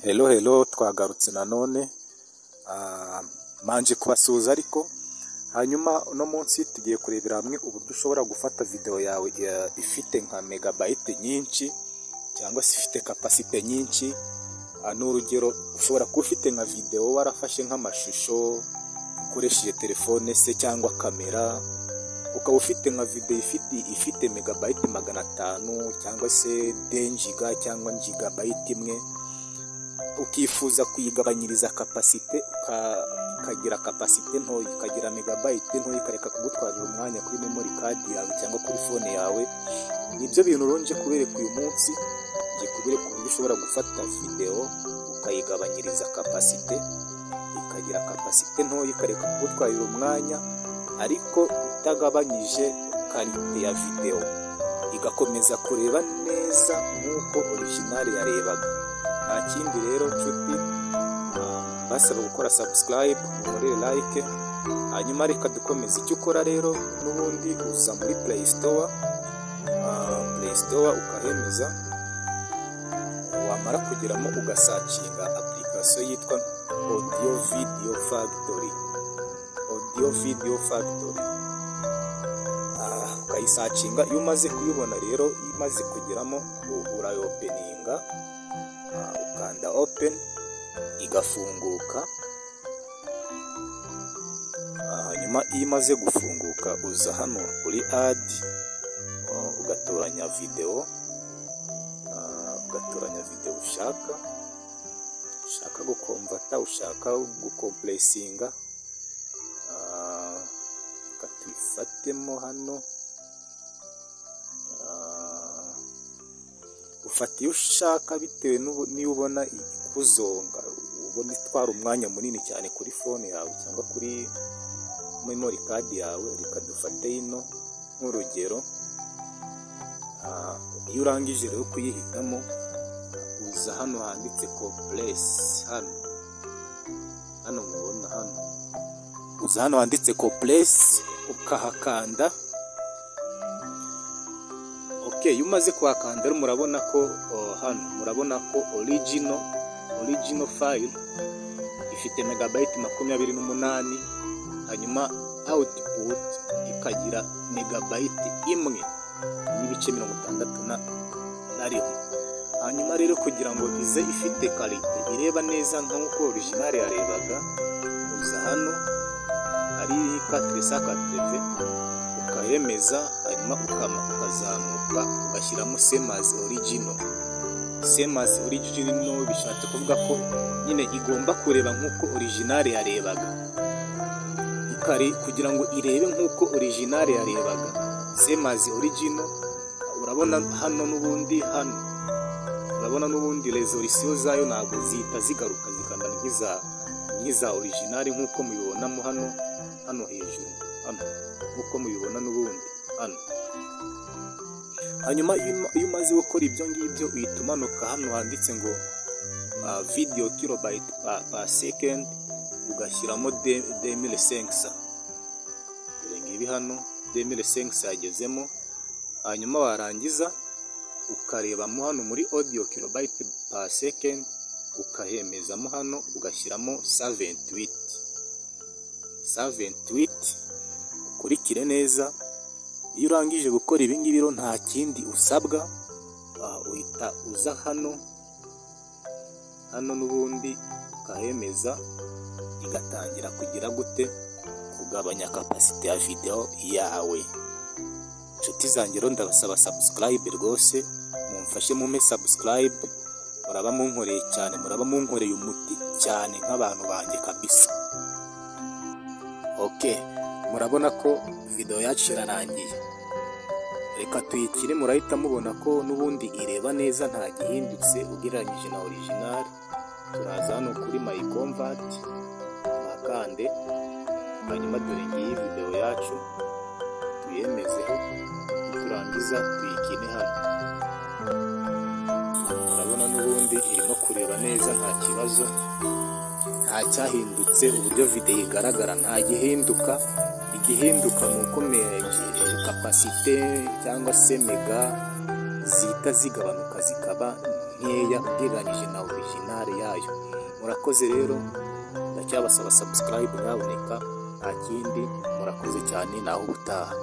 Hello twagarutse nanone manje kubasuhuza ariko hanyuma uno munsi tugiye kurebera hamwe uburyo ushobora gufata video yawe ifite nka megabyte nyinshi cyangwa se ifite capacity nyinshi. N'urugero ushobora kuba ufite nka video warafashe nk'amashusho ukoresheje telefone se cyangwa kamera, ukaba ufite nka video ifite megabyte 500 cyangwa se 10 giga cyangwa gigabyte imwe, ukifuza kuyigabanyiriza capacity ukagira capacity ntoya, ukagira megabyte ntoya, ikareka kugutwarira umwanya kuri memory card yawe cyangwa kuri phone yawe. Nibyo bintu ronje kubereka uyu munsi, ngiye kubereka uburyo ushobora gufata video ukayigabanyiriza capacity, ikagira capacity ntoya, ikareka kugutwarira umwanya ariko utagabanyije quality ya video, igakomeza kureba neza nk'uko original yarebaga. Nta kindi rero nshuti, basaba gukora subscribe, muri like, hanyuma reka dukomeze. Icyo ukora rero n'ubundi uza muri Play Store ukahemeza, wamara kugeramo ugasacinga application yitwa Audio Video Factory, ukayisacinga. Iyo umaze kuyibona rero, imaze kugeramo urayopeninga, ukanda open igafunguka. Hanyuma iyo imaze gufunguka uza hano kuri add, ugatoranya video ushaka gukonvata, ushaka gukompressinga, ukatuyifatemo hano, ufata iyo ushaka bitewe niyo ubona ikuzonga, ubona itwara umwanya munini cyane kuri phone yawe cyangwa kuri memory card yawe. Reka dufate ino nk'urugero. Iyo urangije rero kuyihitamo, uza hano handitse compress, hano mubona hano, uza hano handitse compress ukahakanda. Iyo umaze kuhakanda rero murabona ko hano murabona ko original file ifite megabyte 28, hanyuma output ikagira megabyte imwe n'ibice 61. Hanyuma rero kugira ngo ize ifite quality ireba neza nk'uko original yarebaga, uza hano ari 480 ukayemeza, hanyuma ukazamuka ugashyiramo same as original. Bishatse kuvuga ko nyine igomba kureba nk'uko original yarebaga, kugira ngo irebe nk'uko original yarebaga. Same as original, urabona hano n'ubundi urabona n'ubundi resolution zayo ntabwo zihita zigaruka zikandana nk'iza original nk'uko mubibonamo hano hejuru, nk'uko mubibona n'ubundi hano. Hanyuma iyo umaze gukora ibyo ngibyo, uhita umanuka hano handitse ngo video kilobyte per second, ugashyiramo 2500. dore ngibi hano 2500 yagezemo. Hanyuma warangiza ukarebamo hano muri audio kilobyte per second, ukahemezamo hano ugashyiramo 7/8. ukurikire neza. Iyo urangije gukora ibi ngibi rero nta kindi usabwa, uhita uza hano n'ubundi ukahemeza, igatangira kugira gute, kugabanya capacity ya video yawe. Inshuti zanjye rero ndabasaba subscribe rwose, mumfashe mume subscribe, muraba munkoreye cyane, muraba munkoreye umuti cyane nk'abantu banjye kabisa. Murabona ko video yacu irarangiye, reka tuyikire. Murahita mubona ko n'ubundi ireba neza, nta gihindutse ugereranyije na original. Turaza hano kuri my convert, nakande, hanyuma dore ngiyi video yacu tuyemezeho, turangiza tuyikine hano. Murabona n'ubundi irimo kureba neza, nta kibazo, nta cyahindutse. Uburyo video igaragara nta gihinduka. Igihinduka nuko capacity cyangwa se mega zihita zigabanuka zikaba nkeya ugereranyije na originale yayo. Murakoze rero, ndacyabasaba subscribe nyaboneka, nta kindi. Murakoze cyane, naho ubutaha.